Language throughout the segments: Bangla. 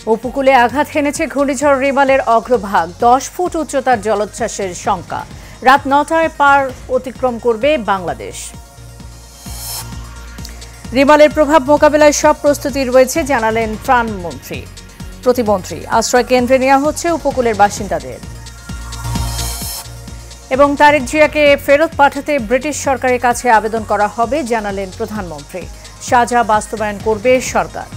উপকূলে আঘাত হেনেছে ঘূর্ণিঝড় রিমালের অগ্রভাগ। 10 ফুট উচ্চতার জলোচ্ছ্বাসের শঙ্কা। রাত 9টায় পার অতিক্রম করবে বাংলাদেশ। রিমালের প্রভাব মোকাবেলায় সব প্রস্তুতি রয়েছে জানালেন প্রতিমন্ত্রী। আশ্রয় কেন্দ্রে নেওয়া হচ্ছে উপকূলের বাসিন্দাদের। এবং তারেক জিয়াকে ফেরত পাঠাতে ব্রিটিশ সরকারের কাছে আবেদন করা হবে জানালেন প্রধানমন্ত্রী। সাজা বাস্তবায়ন করবে সরকার।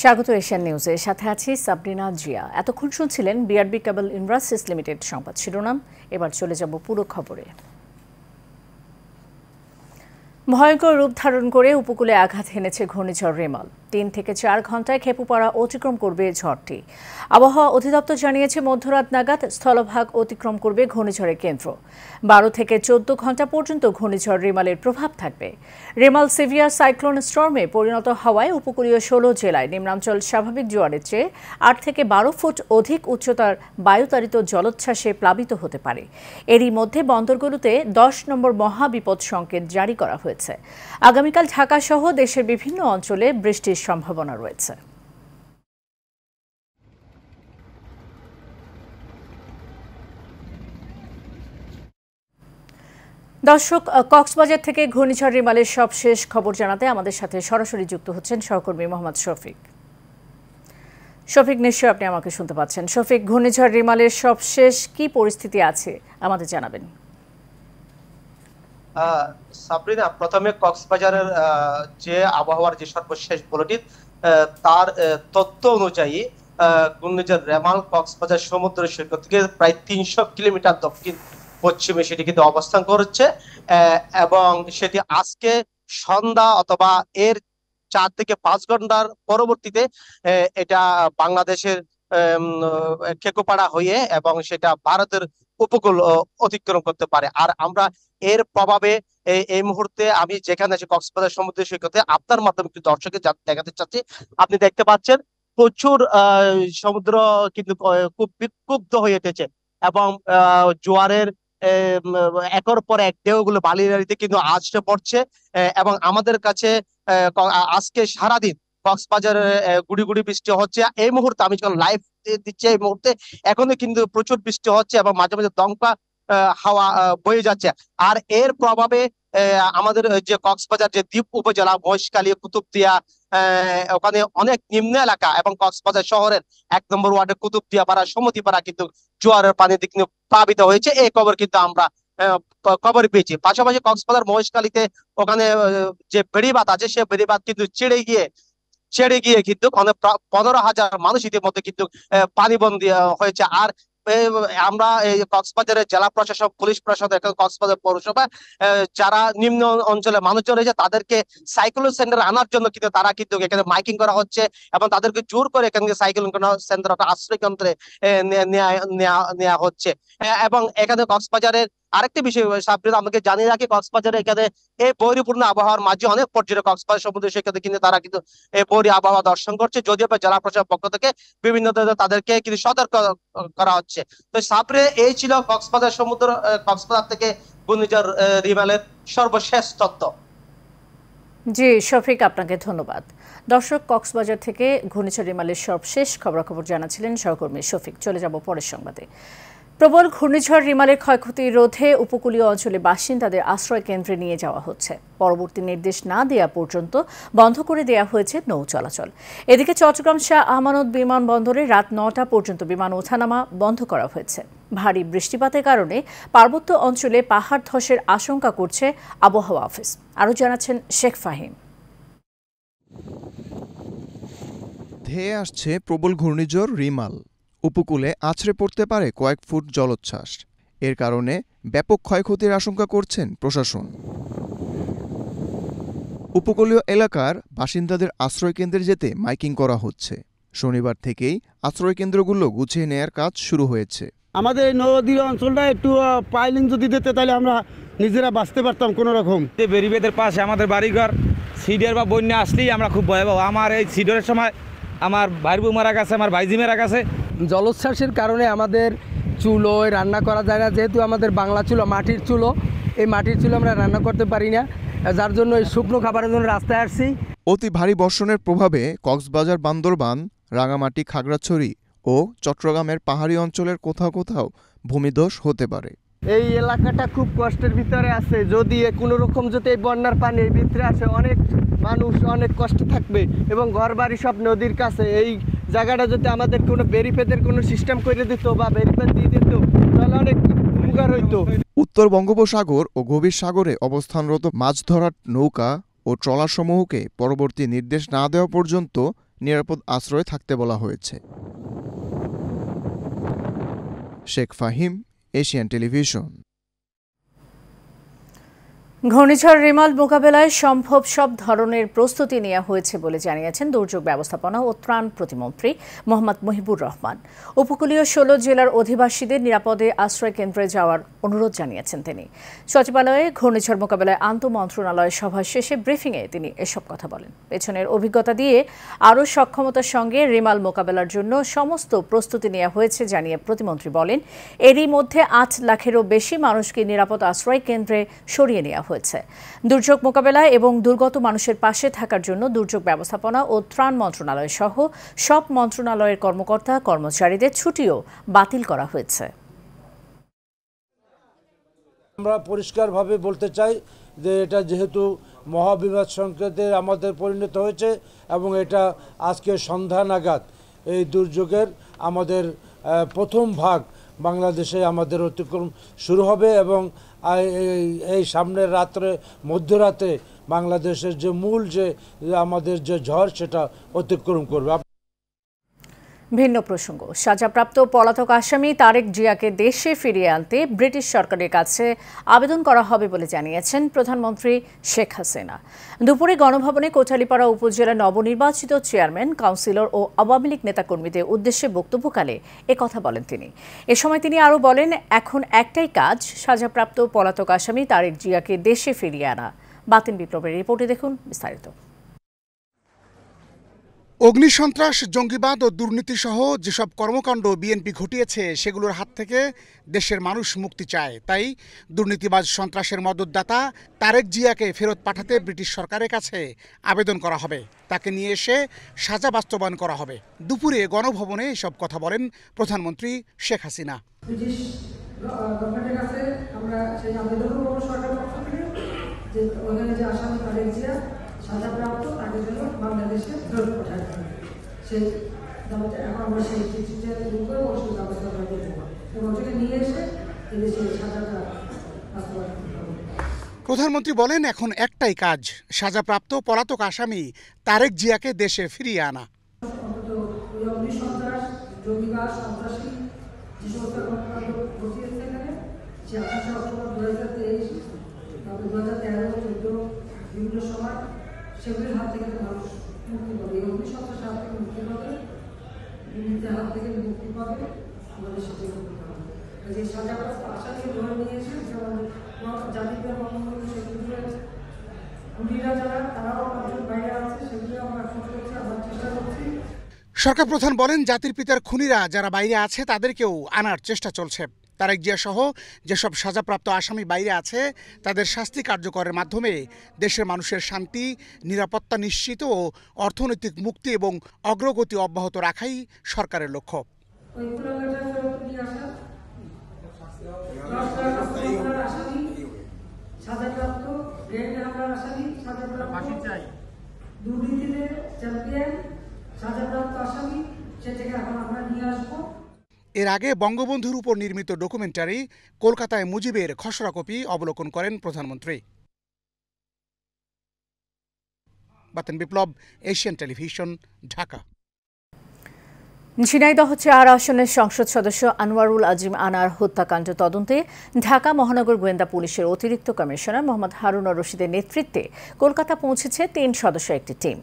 স্বাগত এশিয়ান নিউজের সাথে আছি সাবরিনা জিয়া। এতক্ষণ শুনছিলেন বিআরবি কেবল ইন্ডাস্ট্রিজ লিমিটেড সংবাদ শিরোনাম। এবার চলে যাব পুরো খবরে। ভয়ঙ্কর রূপ ধারণ করে উপকূলে আঘাত হেনেছে ঘূর্ণিঝড় রিমাল। 3 থেকে 4 ঘন্টায় খেপুপাড়া অতিক্রম করবে ঝড়টি। আবহাওয়া অধিদপ্তর জানিয়েছে মধ্যরাত নাগাদ স্থলভাগ অতিক্রম করবে ঘূর্ণিঝড়ের কেন্দ্র। 12 থেকে 14 ঘন্টা পর্যন্ত ঘূর্ণিঝড় রিমালের প্রভাব থাকবে। রিমাল সিভিয়ার সাইক্লোন স্টর্মে পরিণত হওয়ায় উপকূলীয় 16 জেলায় নিম্নাঞ্চল স্বাভাবিক জোয়ারের চেয়ে 8 থেকে 12 ফুট অধিক উচ্চতার বায়ুতাড়িত জলোচ্ছ্বাসে প্লাবিত হতে পারে। এরই মধ্যে বন্দরগুলোতে 10 নম্বর মহাবিপদ সংকেত জারি করা হয়েছে। আগামীকাল ঢাকা সহ দেশের বিভিন্ন অঞ্চলে বৃষ্টির সম্ভাবনা রয়েছে। দর্শক, কক্সবাজার থেকে ঘূর্ণিঝড় রিমালের সবশেষ খবর জানাতে আমাদের সাথে সরাসরি যুক্ত হচ্ছেন সহকর্মী মোহাম্মদ শফিক। নিশ্চয় আপনি আমাকে শুনতে পাচ্ছেন। শফিক, ঘূর্ণিঝড় রিমালের সবশেষ কি পরিস্থিতি আছে আমাদের জানাবেন। সাবরিনা, প্রথমে কক্সবাজারের যে আবহাওয়ার যে সর্বশেষ বুলেটিন, তার তথ্য অনুযায়ী ঘূর্ণিঝড় রিমাল কক্সবাজার সমুদ্র সৈকত থেকে প্রায় 300 কিলোমিটার দক্ষিণ পশ্চিমে সেটি কিন্তু অবস্থান করছে এবং সেটি আজকে সন্ধ্যা অথবা এর 4 থেকে 5 ঘন্টার পরবর্তীতে এটা বাংলাদেশের খেকুপাড়া হয়ে এবং সেটা ভারতের উপকূল অতিক্রম করতে পারে। আর আমরা এর প্রভাবে এই মুহূর্তে আমি যেখানে আছি কক্সবাজার সমুদ্র সৈকতে, আপনার মাধ্যমে একটু দর্শককে দেখাতে চাচ্ছি। আপনি দেখতে পাচ্ছেন প্রচুর সমুদ্র কিন্তু খুব বিক্ষুব্ধ হয়ে উঠেছে এবং জোয়ারের একের পর এক ঢেউগুলো বালিয়াড়িতে কিন্তু আছড়ে পড়ছে এবং আমাদের কাছে আজকে সারাদিন কক্সবাজারে গুড়ি গুড়ি বৃষ্টি হচ্ছে। এই মুহূর্তে আমি যখন লাইভ দিচ্ছি এই মুহূর্তে এখনো কিন্তু প্রচুর বৃষ্টি হচ্ছে এবং মাঝে মাঝে দমকা হাওয়া বয়ে যাচ্ছে। আর এর প্রভাবে আমাদের যে কক্সবাজার যে দ্বীপ উপজেলা মহেশখালী, কুতুবদিয়া, ওখানে অনেক নিম্ন এলাকা এবং কক্সবাজার শহরের 1 নম্বর ওয়ার্ডের কুতুবদিয়া পাড়া, সমতিপাড়া কিন্তু জোয়ারের পানিতে কিন্তু প্লাবিত হয়েছে। এই খবর কিন্তু আমরা খবর পেয়েছি। পাশাপাশি কক্সবাজার মহেশখালীতে ওখানে যে বেড়িবাঁধ আছে সে বেড়িবাঁধ কিন্তু ছেড়ে গিয়ে কিন্তু 15,000 মানুষ ইতিমধ্যে কিন্তু পানিবন্দী হয়েছে। আর আমরা এই কক্সবাজারের জেলা প্রশাসক, পুলিশ প্রশাসন, কক্সবাজার পৌরসভা যারা নিম্ন অঞ্চলের মানুষজন রয়েছে তাদেরকে সাইক্লোন সেন্টারে আনার জন্য কিন্তু তারা কিন্তু এখানে মাইকিং করা হচ্ছে এবং তাদেরকে জোর করে এখানে সাইক্লোন সেন্টার আশ্রয় কেন্দ্রে নেওয়া হচ্ছে। এবং এখানে কক্সবাজারের আরেকটি বিষয় সাবরিনা আমাকে জানিয়ে রাখি, কক্সবাজারে এখানে এই বৈরীপূর্ণ আবহাওয়ার মাঝে অনেক পর্যটক কক্সবাজার সমুদ্র সৈকতে কিন্তু তারা কিন্তু এই বৈরী আবহাওয়া দর্শন করছে, যদিও জেলা প্রশাসনের পক্ষ থেকে বিভিন্ন তাদেরকে কিন্তু সতর্ক করা হচ্ছে। তো সাবরে এই ছিল কক্সবাজার থেকে ঘূর্ণিঝড় রিমালের সর্বশেষ তথ্য। জি শফিক, আপনাকে ধন্যবাদ। দর্শক, কক্সবাজার থেকে ঘূর্ণিঝড় রিমালের সবশেষ খবরাখবর জানাচ্ছিলেন সহকর্মী শফিক। চলে যাব পরের সংবাদে। প্রবল ঘূর্ণিঝড় রিমালের ক্ষয়ক্ষতি রোধে উপকূলীয় অঞ্চলে বাসিন্দাদের আশ্রয় কেন্দ্রে নিয়ে যাওয়া হচ্ছে। পরবর্তী নির্দেশ না দেওয়া পর্যন্ত বন্ধ করে দেওয়া হয়েছে নৌ চলাচল। এদিকে চট্টগ্রাম শাহ আমানত বিমানবন্দরে রাত 9টা পর্যন্ত বিমান ওঠানামা বন্ধ করা হয়েছে। ভারী বৃষ্টিপাতের কারণে পার্বত্য অঞ্চলে পাহাড় ধসের আশঙ্কা করছে আবহাওয়া অফিস। আরও জানাচ্ছেন শেখ ফাহিম। ধেয়ে আসছে প্রবল ঘূর্ণিঝড় রিমাল। উপকূলে আছড়ে পড়তে পারে কয়েক ফুট জলোচ্ছ্বাস। এর কারণে ব্যাপক ক্ষয়ক্ষতির আশঙ্কা করছেন প্রশাসন। উপকূলীয় এলাকার বাসিন্দাদের আশ্রয়কেন্দ্রে যেতে মাইকিং করা হচ্ছে। শনিবার থেকেই আশ্রয়কেন্দ্রগুলো গুছিয়ে নেয়ার কাজ শুরু হয়েছে। আমাদের এই নদী অঞ্চলটা একটু পাইলিং যদি দিতে তাহলে আমরা নিজেরা বাঁচতে পারতাম কোনো রকম। বেরিবেদের পাশে আমাদের বাড়িঘর, সিডের বা বন্যা আসলেই আমরা খুব ভয়াবহ। আমার এই সিডরের সময় আমার ভাইয়ের বউ মারা গেছে, আমার ভাইজি মারা গেছে, জলোচ্ছ্বাসের কারণে আমাদের চুলোয় রান্না করা যায় না, যেহেতু আমাদের বাংলা চুলো মাটির চুলো, এই মাটির চুলো আমরা রান্না করতে পারি না, যার জন্য এই শুকনো খাবারের জন্য রাস্তায় আসছি। অতি ভারী বর্ষণের প্রভাবে কক্সবাজার, বান্দরবান, রাঙামাটি, খাগড়াছড়ি ও চট্টগ্রামের পাহাড়ি অঞ্চলের কোথাও কোথাও ভূমিধস হতে পারে। এই এলাকাটা খুব কষ্টের ভিতরে আছে, যদি কোনো রকম যদি এই বন্যার পানি এই ভিতরে আসে, অনেক মানুষ অনেক কষ্ট থাকবে এবং ঘরবাড়ি সব নদীর কাছে। এই জায়গাটা যদি আমাদের কোনো ব্যারিকেডের কোনো সিস্টেম করে দিত বা ব্যারিকেড দিয়ে দিত তাহলে অনেক উপকার হইতো। উত্তর বঙ্গোপসাগর ও গভীর সাগরে অবস্থানরত মাছ ধরার নৌকা ও ট্রলারসমূহকে পরবর্তী নির্দেশ না দেওয়া পর্যন্ত নিরাপদ আশ্রয়ে থাকতে বলা হয়েছে। Sheikh Fahim, Asian television. ঘূর্ণিঝড় রিমাল মোকাবেলায় সম্ভব সব ধরনের প্রস্তুতি নেওয়া হয়েছে বলে জানিয়েছেন দুর্যোগ ব্যবস্থাপনা ও ত্রাণ প্রতিমন্ত্রী মোহাম্মদ মহিবুর রহমান। উপকূলীয় 16 জেলার অধিবাসীদের নিরাপদে আশ্রয় কেন্দ্রে যাওয়ার অনুরোধ জানিয়েছেন তিনি। সচিবালয়ে ঘূর্ণিঝড় মোকাবেলায় আন্তঃমন্ত্রণালয় সভা শেষে ব্রিফিংয়ে তিনি এসব কথা বলেন। পেছনের অভিজ্ঞতা দিয়ে আরও সক্ষমতার সঙ্গে রিমাল মোকাবেলার জন্য সমস্ত প্রস্তুতি নেওয়া হয়েছে জানিয়ে প্রতিমন্ত্রী বলেন, এরই মধ্যে 8 লাখেরও বেশি মানুষকে নিরাপদ আশ্রয় কেন্দ্রে সরিয়ে নেওয়া হয়েছে। দুর্যোগ মোকাবেলায় এবং দুর্গত মানুষের পাশে থাকার জন্য দুর্যোগ ব্যবস্থাপনা ও ত্রাণ মন্ত্রণালয় সহ সব মন্ত্রণালয়ের কর্মকর্তা কর্মচারীদের ছুটিও বাতিল করা হয়েছে। আমরা পরিষ্কারভাবে বলতে চাই যে এটা যেহেতু মহাবিপদ সংকেতের আমাদের পরিণত হয়েছে এবং এটা আজকে সন্ধ্যা নাগাদ এই দুর্যোগের আমাদের প্রথম ভাগ বাংলাদেশে আমাদের অতিক্রম শুরু হবে এবং এই সামনের রাত্রে মধ্যরাতে বাংলাদেশের যে মূল যে আমাদের যে ঝড় সেটা অতিক্রম করবে। ভিন্ন প্রসঙ্গ, সাজাপ্রাপ্ত পলাতক আসামি তারেক জিয়াকে দেশে ফিরিয়ে আনতে ব্রিটিশ সরকারের কাছে আবেদন করা হবে বলে জানিয়েছেন প্রধানমন্ত্রী শেখ হাসিনা। দুপুরে গণভবনে কোটালীপাড়া উপজেলা নবনির্বাচিত চেয়ারম্যান, কাউন্সিলর ও আওয়ামী লীগ নেতাকর্মীদের উদ্দেশ্যে বক্তব্যকালে একথা বলেন তিনি। এ সময় তিনি আরও বলেন, এখন একটাই কাজ, সাজাপ্রাপ্ত পলাতক আসামি তারেক জিয়াকে দেশে ফিরিয়ে আনা। বাতিন বিপ্লবের রিপোর্টে দেখুন বিস্তারিত। অগ্নিসন্ত্রাস, জঙ্গিবাদ ও দুর্নীতিসহ যেসব কর্মকাণ্ড বিএনপি ঘটিয়েছে সেগুলোর হাত থেকে দেশের মানুষ মুক্তি চায়। তাই দুর্নীতিবাজ সন্ত্রাসের মদতদাতা তারেক জিয়াকে ফেরত পাঠাতে ব্রিটিশ সরকারের কাছে আবেদন করা হবে। তাকে নিয়ে এসে সাজা বাস্তবায়ন করা হবে। দুপুরে গণভবনে এসব কথা বলেন প্রধানমন্ত্রী শেখ হাসিনা। ব্রিটিশ গভর্নমেন্টের কাছে আমরা সেই আবেদন করব সরকারের পক্ষ থেকে যে ওখানে যে আসামি তারেক জিয়া সাজাপ্রাপ্ত তাকে যেন বাংলাদেশে ফেরত পাঠাতে হবে। সেই দাবিটা এখন আমরা সেই চিঠিটা শুরু করে সেই ব্যবস্থা আমরা দেবো এবং ওটাকে নিয়ে এসে সেই সাজাটা বাস্তবায়ন করতে হবে। প্রধানমন্ত্রী বলেন, এখন একটাই কাজ, সাজাপ্রাপ্ত পলাতক আসামি তারেক জিয়াকে দেশে ফিরিয়ে আনা। অন্তত ওই অগ্নিসন্ত্রাস, জঙ্গিবাদ, সন্ত্রাসী যে সমস্ত কর্মকাণ্ড ঘটিয়েছে এখানে সে 28 অক্টোবর 2023 তারপরে 2013-14 বিভিন্ন সময় সেগুলির হাত থেকে মানুষ মুক্তি পাবে, এই অগ্নিসন্ত্রাসের হাত থেকে মুক্তি পাবে, দুর্নীতির হাত থেকে মুক্তি পাবে, আমাদের সেটা করতে হবে। যে সাজাপ্রাপ্ত আসামি ধরে নিয়েছে যেমন জাতিপ্রিয় বঙ্গবন্ধু শেখ মুজিবের খুনিরা যারা তারাও আমাদের বাইরে আছে, সেগুলো আমরা খোঁজ করছি, আমরা চেষ্টা করছি। সরকার প্রধান বলেন, জাতির পিতার খুনিরা যারা বাইরে আছে তাদেরকেও আনার চেষ্টা চলছে। তারেক জিয়া সহ যেসব সাজাপ্রাপ্ত আসামি বাইরে আছে তাদের শাস্তি কার্যকরের মাধ্যমে দেশের মানুষের শান্তি, নিরাপত্তা নিশ্চিত ও অর্থনৈতিক মুক্তি এবং অগ্রগতি অব্যাহত রাখাই সরকারের লক্ষ্য। এর আগে বঙ্গবন্ধুর উপর নির্মিত ডকুমেন্টারি কলকাতায় মুজিবের খসড়া কপি অবলোকন করেন প্রধানমন্ত্রী। বাতেন বিপ্লব, এশিয়ান টেলিভিশন, ঢাকা। ঝিনাইদহ 4 আসনের সংসদ সদস্য আনোয়ারুল আজিম আনার হত্যাকাণ্ড তদন্তে ঢাকা মহানগর গোয়েন্দা পুলিশের অতিরিক্ত কমিশনার মোহাম্মদ হারুন রশিদের নেতৃত্বে কলকাতা পৌঁছেছে 3 সদস্যের একটি টিম।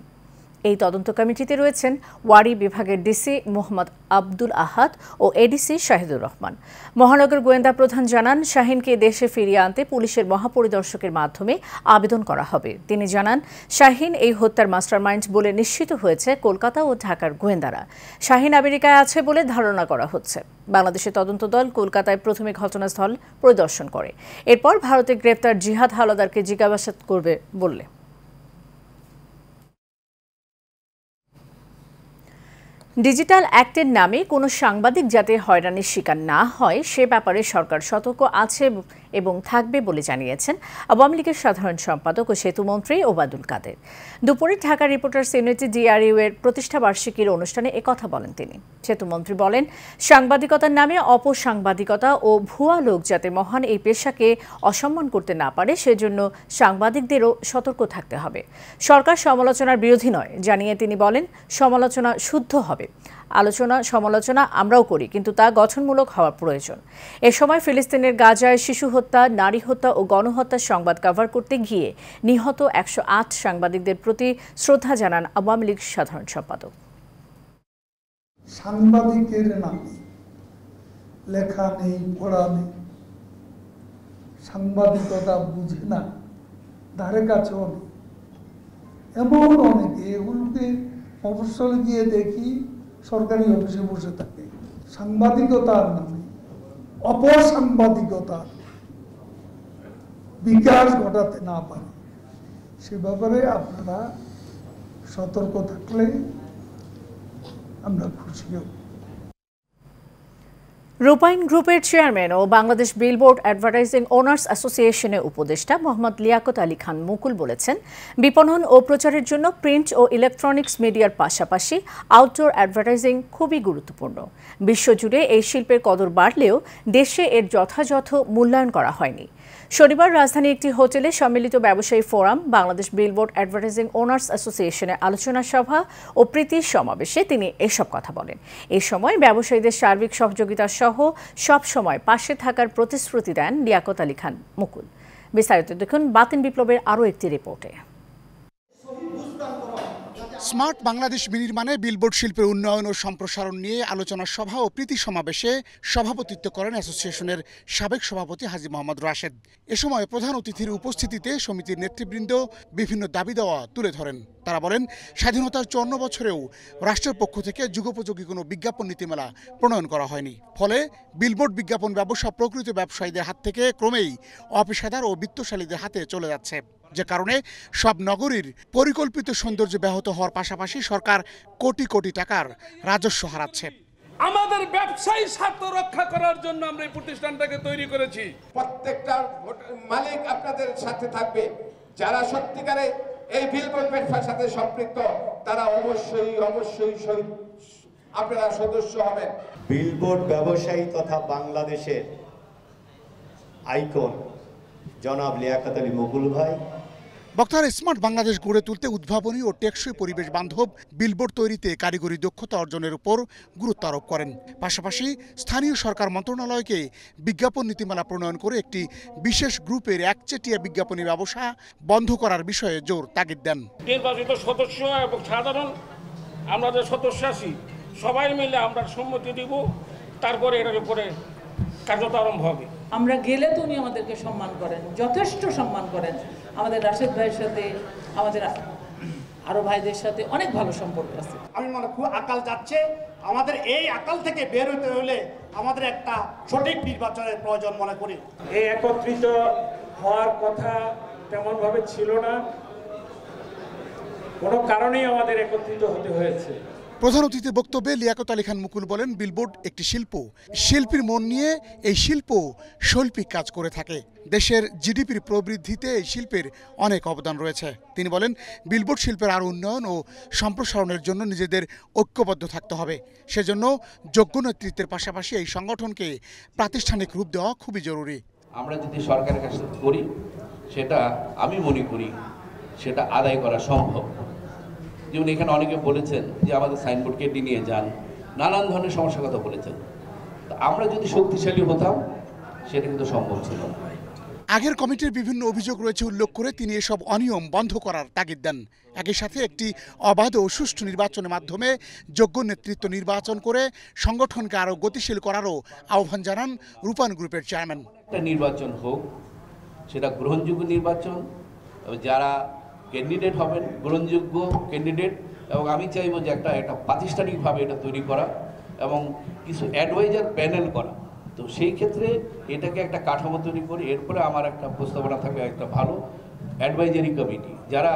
এই তদন্ত কমিটিতে রয়েছেন ওয়ারি বিভাগের ডিসি মোহাম্মদ আব্দুল আহাদ ও এডিসি শাহিদুর রহমান। মহানগর গোয়েন্দা প্রধান জানান, শাহিনকে দেশে ফিরিয়ে আনতে পুলিশের মহাপরিদর্শকের মাধ্যমে আবেদন করা হবে। তিনি জানান, শাহিন এই হত্যার মাস্টারমাইন্ড বলে নিশ্চিত হয়েছে কলকাতা ও ঢাকার গোয়েন্দারা। শাহিন আমেরিকায় আছে বলে ধারণা করা হচ্ছে। বাংলাদেশের তদন্ত দল কলকাতায় প্রথমে ঘটনাস্থল পরিদর্শন করে, এরপর ভারতে গ্রেপ্তার জিহাদ হাওলাদারকে জিজ্ঞাসাবাদ করবে বললে। ডিজিটাল অ্যাক্টের নামে কোনো সাংবাদিক যাতে হয়রানির শিকার না হয় সে ব্যাপারে সরকার সতর্ক আছে এবং থাকবে বলে জানিয়েছেন আওয়ামী লীগের সাধারণ সম্পাদক ও সেতুমন্ত্রী ওবায়দুল কাদের। দুপুরে ঢাকা রিপোর্টার্স ইউনিটি DRU এর প্রতিষ্ঠাবার্ষিকীর অনুষ্ঠানে একথা বলেন তিনি। সেতুমন্ত্রী বলেন, সাংবাদিকতার নামে অপসাংবাদিকতা ও ভুয়া লোক যাতে মহান এই পেশাকে অসম্মান করতে না পারে সেজন্য সাংবাদিকদেরও সতর্ক থাকতে হবে। সরকার সমালোচনার বিরোধী নয় জানিয়ে তিনি বলেন, সমালোচনা শুদ্ধ হবে। আলোচনা সমালোচনা আমরাও করি, কিন্তু তা গঠনমূলক হওয়া প্রয়োজন। এ সময় ফিলিস্তিনের গাজায় শিশু হত্যা, নারী হত্যা ও গণহত্যার সংবাদ কভার করতে গিয়ে নিহত 108 সাংবাদিকদের প্রতি শ্রদ্ধা জানান আওয়ামী লীগ সাধারণ সম্পাদক। সাংবাদিকের নামে লেখা নেই, পড়া নেই, সাংবাদিকতা বুঝে না, ধারে কাছেও নেই, এমন অনেকে। এগুলোকে মফস্বলে গিয়ে দেখি সরকারি অফিসে বসে থাকে। সাংবাদিকতার নামে অপসাংবাদিকতা বিকাশ ঘটাতে না পারে সে ব্যাপারে আপনারা সতর্ক থাকলে আমরা খুশি হব। রূপাইন গ্রুপের চেয়ারম্যান ও বাংলাদেশ বিলবোর্ড অ্যাডভার্টাইজিং ওনার্স অ্যাসোসিয়েশনের উপদেষ্টা মোহাম্মদ লিয়াকত আলী খান মুকুল বলেছেন, বিপণন ও প্রচারের জন্য প্রিন্ট ও ইলেকট্রনিক্স মিডিয়ার পাশাপাশি আউটডোর অ্যাডভার্টাইজিং খুবই গুরুত্বপূর্ণ। বিশ্বজুড়ে এই শিল্পের কদর বাড়লেও দেশে এর যথাযথ মূল্যায়ন করা হয়নি। শনিবার রাজধানীর একটি হোটেলে সম্মিলিত ব্যবসায়ী forum, Bangladesh billboard advertising owners অ্যাসোসিয়েশনের আলোচনা সভা ও প্রীতির সমাবেশে তিনি এসব কথা বলেন। এ সময় ব্যবসায়ীদের সার্বিক সহযোগিতা সহ সব সময় পাশে থাকার প্রতিশ্রুতি দেন লিয়াকত আলী খান মুকুল। বিস্তারিত দেখুন বাতিন বিপ্লবের আরও একটি রিপোর্টে। স্মার্ট বাংলাদেশ বিনির্মাণে বিলবোর্ড শিল্পের উন্নয়ন ও সম্প্রসারণ নিয়ে আলোচনা সভা ও প্রীতি সমাবেশে সভাপতিত্ব করেন অ্যাসোসিয়েশনের সাবেক সভাপতি হাজী মোহাম্মদ রাশেদ। এ সময় প্রধান অতিথির উপস্থিতিতে সমিতির নেতৃবৃন্দ বিভিন্ন দাবি দেওয়া তুলে ধরেন। তারা বলেন, স্বাধীনতার 54 বছরেও রাষ্ট্রের পক্ষ থেকে যুগোপযোগী কোনো বিজ্ঞাপন নীতিমালা প্রণয়ন করা হয়নি। ফলে বিলবোর্ড বিজ্ঞাপন ব্যবসা প্রকৃত ব্যবসায়ীদের হাত থেকে ক্রমেই অপেশাদার ও বিত্তশালীদের হাতে চলে যাচ্ছে, যে কারণে সব নগরীর পরিকল্পিত সৌন্দর্য ব্যাহত হওয়ার পাশাপাশি সরকার কোটি কোটি টাকার রাজস্ব হারাচ্ছে। আমাদের ব্যবসায়ী স্বার্থ রক্ষা করার জন্য আমরা এই প্রতিষ্ঠানটাকে তৈরি করেছি। প্রত্যেকটা মালিক আপনাদের সাথে থাকবে। যারা সত্যিকারে এই বিলবোর্ড ব্যবসার সাথে সম্পৃক্ত তারা অবশ্যই আপনারা সদস্য হবেন। বিলবোর্ড ব্যবসায়ী তথা বাংলাদেশের আইকন জনাব লিয়াকত আলী মুকুল ভাই বক্তারা স্মার্ট বাংলাদেশ গড়ে তুলতে উদ্ভাবনী ও টেকসই পরিবেশ বান্ধব বিলবোর্ড তৈরিতে কারিগরি দক্ষতা অর্জনের উপর গুরুত্ব আরোপ করেন। পাশাপাশি স্থানীয় সরকার মন্ত্রণালয়কে বিজ্ঞাপন নীতিমালা প্রণয়ন করে একটি বিশেষ গ্রুপের একচেটিয়া বিজ্ঞাপনী ব্যবসা বন্ধ করার বিষয়ে জোর তাগিদ দেন। নির্বাচিত সদস্য এবং সাধারণ আমরা যে সদস্য আছি সবাই মিলে আমরা সম্মতি দিব, তারপরে এটার উপরে কার্যত আরম্ভ হবে। আমরা গেলে তো উনি আমাদেরকে সম্মান করেন, যথেষ্ট সম্মান করেন। আমাদের রাশেদ ভাইয়ের সাথে, আমাদের আরো ভাইদের সাথে অনেক ভালো সম্পর্ক আছে। আমি মনে খুব আকাল যাচ্ছে, আমাদের এই আকাল থেকে বের হতে হলে আমাদের একটা সঠিক নির্বাচনের প্রয়োজন মনে করি। এই একত্রিত হওয়ার কথা তেমন ভাবে ছিল না, কোনো কারণেই আমাদের একত্রিত হতে হয়েছে। প্রধান অতিথির বক্তব্যে লিয়াকত আলী খান মুকুল বলেন, বিলবোর্ড একটি শিল্প, শিল্পীর মন নিয়ে এই শিল্প শৈল্পিক কাজ করে থাকে। দেশের জিডিপির প্রবৃদ্ধিতে এই শিল্পের অনেক অবদান রয়েছে। তিনি বলেন, বিলবোর্ড শিল্পের আরও উন্নয়ন ও সম্প্রসারণের জন্য নিজেদের ঐক্যবদ্ধ থাকতে হবে। সেজন্য যোগ্য নেতৃত্বের পাশাপাশি এই সংগঠনকে প্রাতিষ্ঠানিক রূপ দেওয়া খুবই জরুরি। আমরা যদি সরকারের কাছে করি সেটা আমি মনে করি সেটা আদায় করা সম্ভব। যেমন এখানে অনেকে বলেছেন যে আমাদের সাইনবোর্ড কেটে নিয়ে যান, নানান ধরনের সমস্যার কথা বলেছেন। আমরা যদি শক্তিশালী হতাম সেটা কিন্তু সম্ভব ছিল না। আগের কমিটির বিভিন্ন অভিযোগ রয়েছে উল্লেখ করে তিনি এসব অনিয়ম বন্ধ করার তাগিদ দেন। একই সাথে একটি অবাধ ও সুষ্ঠু নির্বাচনের মাধ্যমে যোগ্য নেতৃত্ব নির্বাচন করে সংগঠনকে আরও গতিশীল করারও আহ্বান জানান রূপান গ্রুপের চেয়ারম্যান। একটা নির্বাচন হোক, সেটা গ্রহণযোগ্য নির্বাচন, যারা ক্যান্ডিডেট হবেন গ্রহণযোগ্য ক্যান্ডিডেট, এবং আমি চাইবো যে একটা প্রাতিষ্ঠানিকভাবে এটা তৈরি করা এবং কিছু অ্যাডভাইজার প্যানেল করা। তো সেই ক্ষেত্রে এটাকে একটা কাঠামো তৈরি করে এরপরে আমার একটা প্রস্তাবনা থাকবে একটা ভালো অ্যাডভাইজারি কমিটি যারা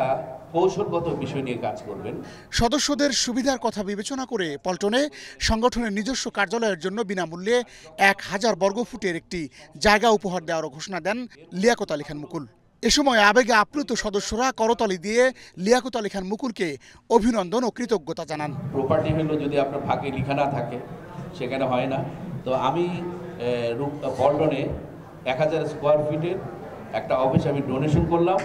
কৌশলগত বিষয় নিয়ে কাজ করবেন। সদস্যদের সুবিধার কথা বিবেচনা করে পল্টনে সংগঠনের নিজস্ব কার্যালয়ের জন্য বিনামূল্যে 1000 বর্গফুটের একটি জায়গা উপহার দেওয়ার ঘোষণা দেন লিয়াকত আলী খান মুকুল। এ সময় আবেগে আপ্লুত সদস্যরা করতালি দিয়ে লিয়াকত আলী খান মুকুলকে অভিনন্দন ও কৃতজ্ঞতা জানান। প্রপার্টি হলো যদি আপনার ভাগে লেখা না থাকে সেখানে হয় না। তো আমি পল্টনে 1000 স্কোয়ার ফিটের একটা অফিস আমি ডোনেশন করলাম।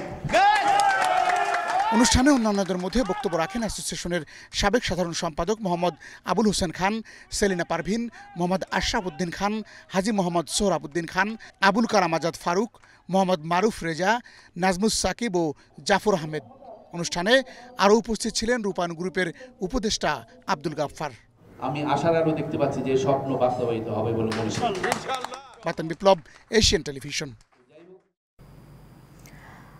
অনুষ্ঠানে অন্যান্যদের মধ্যে বক্তব্য রাখেন অ্যাসোসিয়েশনের সাবেক সাধারণ সম্পাদক মোহাম্মদ আবুল হোসেন খান, সেলিনা পারভিন, মোহাম্মদ আশরাফ উদ্দিন খান, হাজি মোহাম্মদ সোহরাব উদ্দিন খান, আবুল কালাম আজাদ ফারুক, মোহাম্মদ মারুফ রেজা, নাজমুস সাকিব ও জাফর আহমেদ। অনুষ্ঠানে আরও উপস্থিত ছিলেন রূপান গ্রুপের উপদেষ্টা আব্দুল গাফফার। আমি আশার আলো দেখতে পাচ্ছি যে স্বপ্ন বাস্তবায়িত হবে বলে মনে করি। বাতন বিপ্লব, এশিয়ান টেলিভিশন।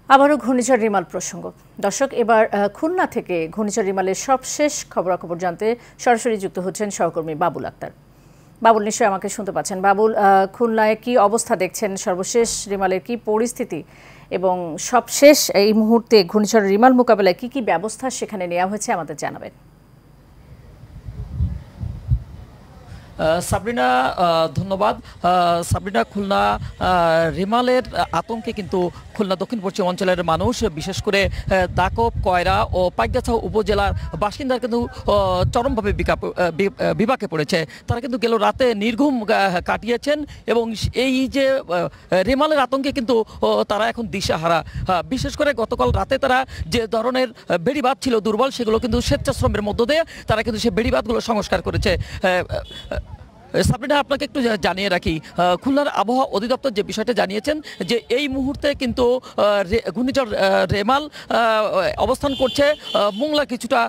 আবারও ঘূর্ণিঝড় রিমাল প্রসঙ্গ। দর্শক, এবার খুলনা থেকে ঘূর্ণিঝড় রিমালের সবশেষ খবরাখবর জানতে সরাসরি যুক্ত হচ্ছেন সহকর্মী বাবুল আক্তার। বাবুল, নিশ্চয়ই আমাকে শুনতে পাচ্ছেন। বাবুল, খুলনায় কি অবস্থা দেখছেন? সর্বশেষ রিমালের কি পরিস্থিতি এবং সবশেষ এই মুহূর্তে ঘূর্ণিঝড় রিমাল মোকাবেলায় কি কি ব্যবস্থা সেখানে নেওয়া হয়েছে আমাদের জানাবেন। সাবরিনা, ধন্যবাদ। সাবরিনা, খুলনা রিমালের আতঙ্কে কিন্তু খুলনা দক্ষিণ পশ্চিম অঞ্চলের মানুষ, বিশেষ করে দাকব, কয়রা ও পাইকগাছা উপজেলার বাসিন্দারা কিন্তু চরমভাবে বিপাকে পড়েছে। তারা কিন্তু গেল রাতে নির্ঘুম কাটিয়েছেন এবং এই যে রিমালের আতঙ্কে কিন্তু তারা এখন দিশাহারা। বিশেষ করে গতকাল রাতে তারা যে ধরনের বেড়িবাঁধ ছিল দুর্বল, সেগুলো কিন্তু স্বেচ্ছাশ্রমের মধ্য দিয়ে তারা কিন্তু সেই বেড়িবাঁধগুলো সংস্কার করেছে। সাবরিনা, আপনাকে একটু জানিয়ে রাখি, খুলনার আবহাওয়া অধিদপ্তর যে বিষয়টা জানিয়েছেন যে এই মুহূর্তে কিন্তু ঘূর্ণিঝড় রেমাল অবস্থান করছে মোংলা কিছুটা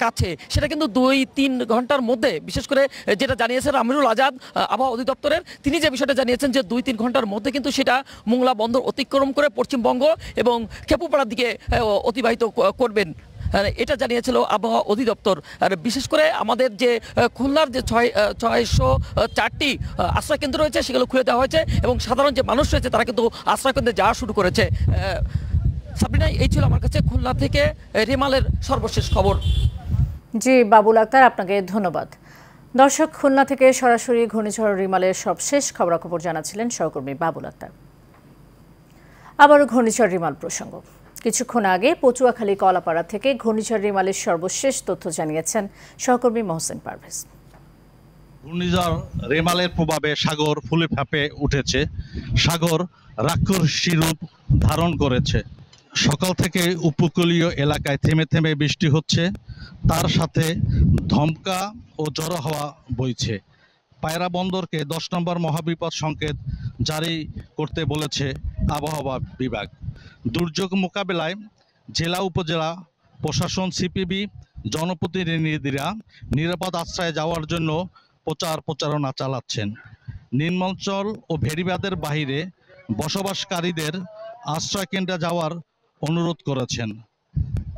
কাছে। সেটা কিন্তু 2-3 ঘন্টার মধ্যে, বিশেষ করে যেটা জানিয়েছেন আমিরুল আজাদ আবহাওয়া অধিদপ্তরের, তিনি যে বিষয়টা জানিয়েছেন যে 2-3 ঘন্টার মধ্যে কিন্তু সেটা মোংলা বন্দর অতিক্রম করে পশ্চিমবঙ্গ এবং খেপুপাড়ার দিকে অতিবাহিত করবেন, এটা জানিয়েছিল আবহাওয়া অধিদপ্তর। আর বিশেষ করে আমাদের যে খুলনার যে 604টি আশ্রয় কেন্দ্র রয়েছে সেগুলো খুলে দেওয়া হয়েছে এবং সাধারণ যে মানুষ রয়েছে তারা কিন্তু আশ্রয় কেন্দ্রে যাওয়া শুরু করেছে। সাবরিনা, এই ছিল আমার কাছে খুলনা থেকে রিমালের সর্বশেষ খবর। জি বাবুল আক্তার, আপনাকে ধন্যবাদ। দর্শক, খুলনা থেকে সরাসরি ঘূর্ণিঝড় রিমালের সবশেষ খবরাখবর জানাচ্ছিলেন সহকর্মী বাবুল আক্তার। আবারও ঘূর্ণিঝড় রিমাল প্রসঙ্গ। কিছুক্ষণ আগে পটুয়াখালী কলাপাড়া থেকে ঘূর্ণিঝড় রিমালের সর্বশেষ তথ্য জানিয়েছেন সহকর্মী মহসিন পারভেজ। ঘূর্ণিঝড় রেমালের প্রভাবে সাগর ফুলে ফেঁপে উঠেছে। সাগর রাক্ষসী রূপ ধারণ করেছে। সকাল থেকে উপকূলীয় এলাকায় থেমে থেমে বৃষ্টি হচ্ছে, তার সাথে ধমকা ও ঝড়ো হাওয়া বইছে। পায়রা বন্দরকে 10 নম্বর মহাবিপদ সংকেত জারি করতে বলেছে আবহাওয়া বিভাগ। দুর্যোগ মোকাবেলায় জেলা উপজেলা প্রশাসন, সিপিবি, জনপ্রতিনিধিরা নিরাপদ আশ্রয়ে যাওয়ার জন্য প্রচারণা চালাচ্ছেন। নিম্নাঞ্চল ও ভেড়িবাঁধের বাহিরে বসবাসকারীদের আশ্রয় কেন্দ্রে যাওয়ার অনুরোধ করেছেন।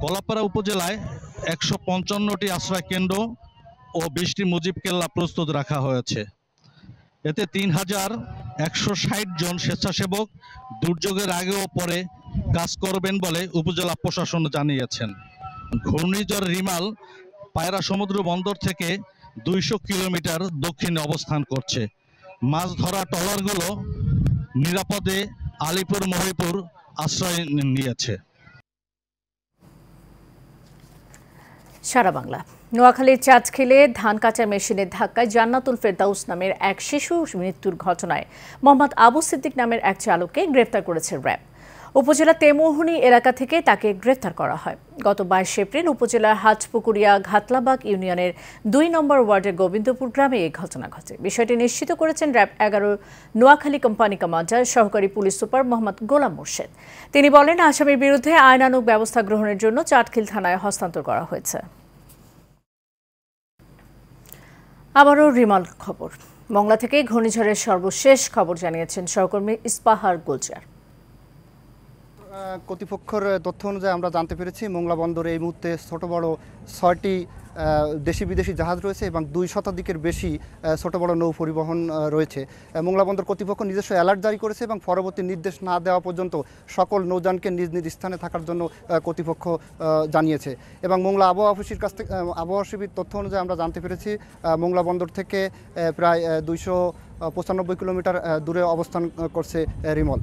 কলাপাড়া উপজেলায় 155টি আশ্রয় কেন্দ্র ও 20টি মুজিব কেল্লা প্রস্তুত রাখা হয়েছে। এতে 3160 জন স্বেচ্ছাসেবক দুর্যোগের আগে ও পরে কাজ করবেন বলে উপজেলা প্রশাসন জানিয়েছেন। ঘূর্ণিঝড় রিমাল পায়রা সমুদ্র বন্দর থেকে 200 কিলোমিটার দক্ষিণে অবস্থান করছে। মাছ ধরা ট্রলারগুলো নিরাপদে আলিপুর মহিপুর আশ্রয় নিয়েছে। সারা বাংলা। নোয়াখালীর চাঁচখিলে ধান কাটা মেশিনের ধাক্কায় জান্নাতুল ফেরদাউস নামের এক শিশু মৃত্যুর ঘটনায় মোহাম্মদ আবু সিদ্দিক নামের এক চালককে গ্রেফতার করেছে র্যাব। উপজেলা তেমুহনী এলাকা থেকে তাকে গ্রেফতার করা হয়। গত 22 এপ্রিল উপজেলার হাটপুকুরিয়া ঘাতলাবাগ ইউনিয়নের 2 নম্বর ওয়ার্ডের গোবিন্দপুর গ্রামে এই ঘটনা ঘটে। বিষয়টি নিশ্চিত করেছেন র্যাব 11 নোয়াখালী কোম্পানি কমান্ডার সহকারী পুলিশ সুপার মোহাম্মদ গোলাম মোর্শেদ। তিনি বলেন, আসামির বিরুদ্ধে আইনানুগ ব্যবস্থা গ্রহণের জন্য চাটখিল থানায় হস্তান্তর করা হয়েছে। আবারও রিমাল খবর। মংলা থেকে ঘূর্ণিঝড়ের সর্বশেষ খবর জানিয়েছেন সহকর্মী ইস্পাহার গুলজার। কর্তৃপক্ষের তথ্য অনুযায়ী আমরা জানতে পেরেছি মোংলা বন্দরে এই মুহূর্তে ছোট বড় 6টি দেশি বিদেশি জাহাজ রয়েছে এবং 2 শতাধিকের বেশি ছোট বড় নৌ পরিবহন রয়েছে। মোংলা বন্দর কর্তৃপক্ষ নিজস্ব অ্যালার্ট জারি করেছে এবং পরবর্তী নির্দেশ না দেওয়া পর্যন্ত সকল নৌযানকে নিজ নিজ স্থানে থাকার জন্য কর্তৃপক্ষ জানিয়েছে। এবং মোংলা আবহাওয়া অফিসের কাছ থেকে আবহাওয়া শিবির তথ্য অনুযায়ী আমরা জানতে পেরেছি মোংলা বন্দর থেকে প্রায় 295 কিলোমিটার দূরে অবস্থান করছে রিমল।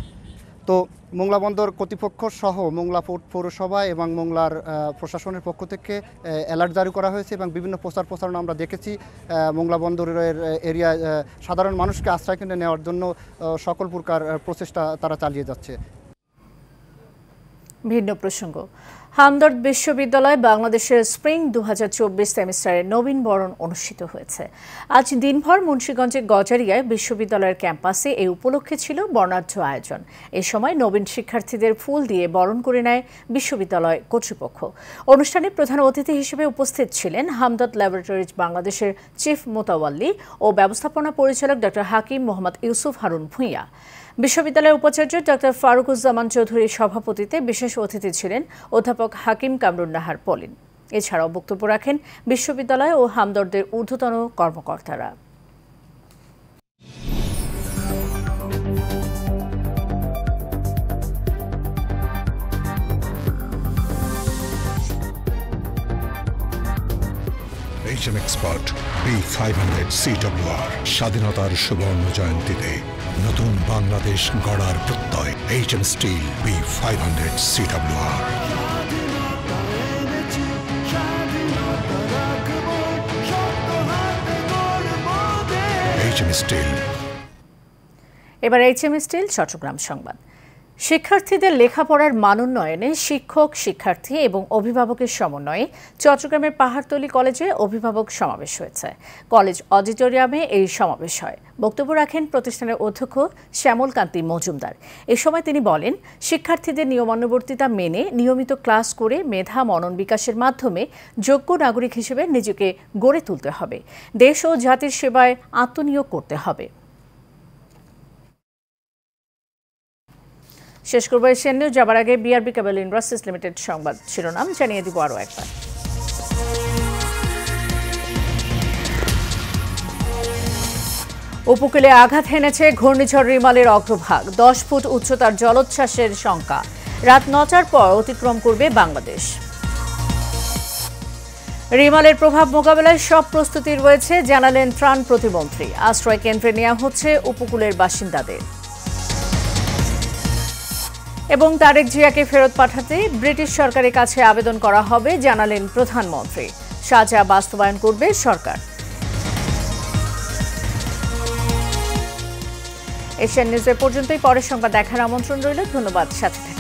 তো মোংলা বন্দর কর্তৃপক্ষ সহ মোংলা পৌরসভা এবং মোংলার প্রশাসনের পক্ষ থেকে অ্যালার্ট জারি করা হয়েছে এবং বিভিন্ন প্রচার প্রচারণা আমরা দেখেছি। মোংলা বন্দরের এরিয়ায় সাধারণ মানুষকে আশ্রয় কেন্দ্রে নেওয়ার জন্য সকল প্রকার প্রচেষ্টা তারা চালিয়ে যাচ্ছে। ভিন্ন প্রসঙ্গ, হামদর্দ বিশ্ববিদ্যালয় বাংলাদেশের স্প্রিং 2024 সেমিস্টারের নবীন বরণ অনুষ্ঠিত হয়েছে। আজ দিনভর মুন্সিগঞ্জের গজারিয়ায় বিশ্ববিদ্যালয়ের ক্যাম্পাসে এই উপলক্ষে ছিল বর্ণাঢ্য আয়োজন। এ সময় নবীন শিক্ষার্থীদের ফুল দিয়ে বরণ করে নেয় বিশ্ববিদ্যালয় কর্তৃপক্ষ। অনুষ্ঠানে প্রধান অতিথি হিসেবে উপস্থিত ছিলেন হামদর্দ ল্যাবরেটরিজ বাংলাদেশের চিফ মোতাওয়াল্লি ও ব্যবস্থাপনা পরিচালক ডক্টর হাকিম মোহাম্মদ ইউসুফ হারুন ভূঁইয়া। বিশ্ববিদ্যালয়ের উপাচার্য ডক্টর ফারুকুজ্জামান চৌধুরীর সভাপতিত্বে বিশেষ অতিথি ছিলেন অধ্যাপক হাকিম কামরুন নাহার পলিন। এছাড়াও বক্তব্য রাখেন বিশ্ববিদ্যালয় ও হামদর্দের ঊর্ধ্বতন কর্মকর্তারা। HM Expert B500 CWR স্বাধীনতার সুবর্ণ জয়ন্তীতে নতুন বাংলাদেশ গড়ার প্রত্যয়। HM Steel B500 CWR। HM Steel। এবার HM Steel চট্টগ্রাম সংবাদ। শিক্ষার্থীদের লেখাপড়ার মান উন্নয়নে শিক্ষক, শিক্ষার্থী এবং অভিভাবকের সমন্বয়ে চট্টগ্রামের পাহাড়তলী কলেজে অভিভাবক সমাবেশ হয়েছে। কলেজ অডিটোরিয়ামে এই সমাবেশ হয়। বক্তব্য রাখেন প্রতিষ্ঠানের অধ্যক্ষ শ্যামল কান্তি মজুমদার। এ সময় তিনি বলেন, শিক্ষার্থীদের নিয়মানুবর্তিতা মেনে নিয়মিত ক্লাস করে মেধা মনন বিকাশের মাধ্যমে যোগ্য নাগরিক হিসেবে নিজেকে গড়ে তুলতে হবে। দেশ ও জাতির সেবায় আত্মনিয়োগ করতে হবে। শেষ করব এশিয়ান নিউজ। যাবার আগে বিআরবি কেবল ইন্ডাস্ট্রিজ লিমিটেড সংবাদ শিরোনাম জানিয়ে দিব আরও একবার। উপকূলে আঘাত হেনেছে ঘূর্ণিঝড় রিমালের অগ্রভাগ। 10 ফুট উচ্চতার জলোচ্ছ্বাসের শঙ্কা। রাত 9টার পর অতিক্রম করবে বাংলাদেশ। রিমালের প্রভাব মোকাবেলায় সব প্রস্তুতি রয়েছে জানালেন ত্রাণ প্রতিমন্ত্রী। আশ্রয় কেন্দ্রে নেওয়া হচ্ছে উপকূলের বাসিন্দাদের। এবং তারেক জিয়াকে ফেরত পাঠাতে ব্রিটিশ সরকারের কাছে আবেদন করা হবে জানালেন প্রধানমন্ত্রী। সাজা বাস্তবায়ন করবে সরকার। এশিয়ান নিউজের পর্যন্তই। পরের সংবাদ দেখার আমন্ত্রণ রইল। ধন্যবাদ সাথে